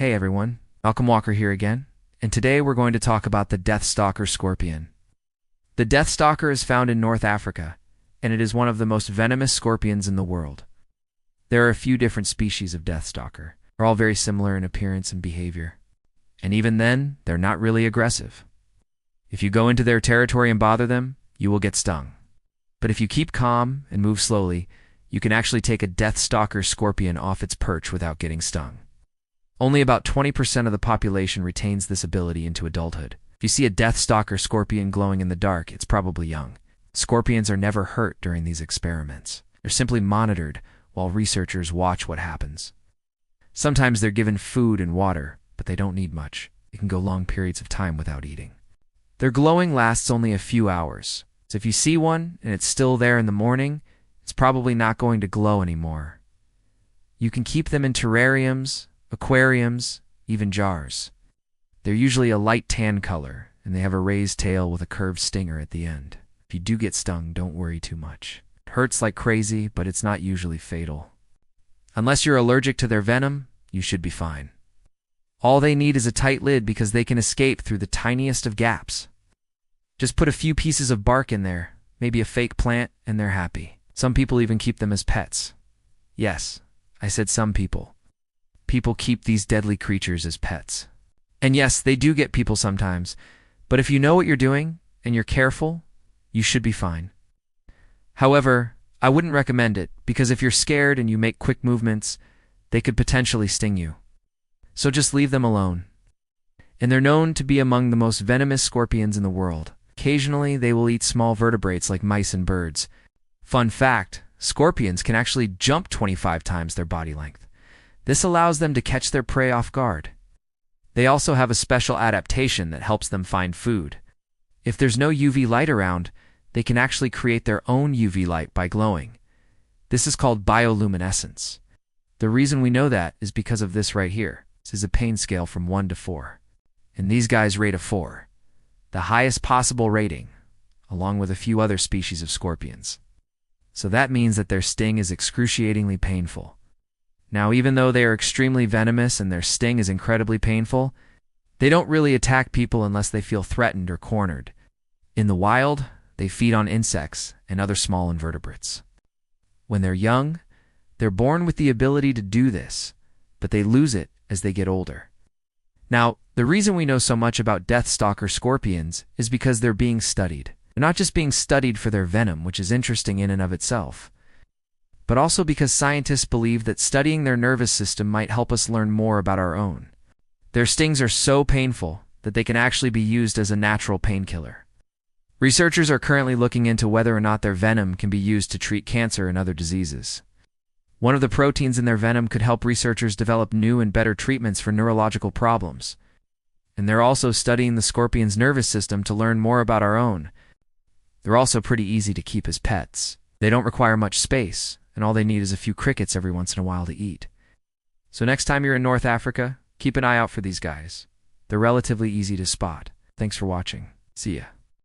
Hey everyone, Malcolm Walker here again, and today we're going to talk about the Deathstalker scorpion. The Deathstalker is found in North Africa, and it is one of the most venomous scorpions in the world. There are a few different species of Deathstalker. They're all very similar in appearance and behavior. And even then, they're not really aggressive. If you go into their territory and bother them, you will get stung. But if you keep calm and move slowly, you can actually take a Deathstalker scorpion off its perch without getting stung. Only about 20% of the population retains this ability into adulthood. If you see a Deathstalker scorpion glowing in the dark, it's probably young. Scorpions are never hurt during these experiments. They're simply monitored while researchers watch what happens. Sometimes they're given food and water, but they don't need much. They can go long periods of time without eating. Their glowing lasts only a few hours. So if you see one and it's still there in the morning, it's probably not going to glow anymore. You can keep them in terrariums, aquariums, even jars. They're usually a light tan color, and they have a raised tail with a curved stinger at the end. If you do get stung, don't worry too much. It hurts like crazy, but it's not usually fatal. Unless you're allergic to their venom, you should be fine. All they need is a tight lid because they can escape through the tiniest of gaps. Just put a few pieces of bark in there, maybe a fake plant, and they're happy. Some people even keep them as pets. Yes, I said some people. People keep these deadly creatures as pets. And yes, they do get people sometimes, but if you know what you're doing and you're careful, you should be fine. However, I wouldn't recommend it because if you're scared and you make quick movements, they could potentially sting you. So just leave them alone. And they're known to be among the most venomous scorpions in the world. Occasionally, they will eat small vertebrates like mice and birds. Fun fact, scorpions can actually jump 25 times their body length. This allows them to catch their prey off guard. They also have a special adaptation that helps them find food. If there's no UV light around, they can actually create their own UV light by glowing. This is called bioluminescence. The reason we know that is because of this right here. This is a pain scale from 1 to 4. And these guys rate a 4, the highest possible rating, along with a few other species of scorpions. So that means that their sting is excruciatingly painful. Now, even though they are extremely venomous and their sting is incredibly painful, they don't really attack people unless they feel threatened or cornered. In the wild, they feed on insects and other small invertebrates. When they're young, they're born with the ability to do this, but they lose it as they get older. Now, the reason we know so much about Deathstalker scorpions is because they're being studied. They're not just being studied for their venom, which is interesting in and of itself, but also because scientists believe that studying their nervous system might help us learn more about our own. Their stings are so painful that they can actually be used as a natural painkiller. Researchers are currently looking into whether or not their venom can be used to treat cancer and other diseases. One of the proteins in their venom could help researchers develop new and better treatments for neurological problems. And they're also studying the scorpion's nervous system to learn more about our own. They're also pretty easy to keep as pets. They don't require much space, and all they need is a few crickets every once in a while to eat. So next time you're in North Africa, keep an eye out for these guys. They're relatively easy to spot. Thanks for watching. See ya.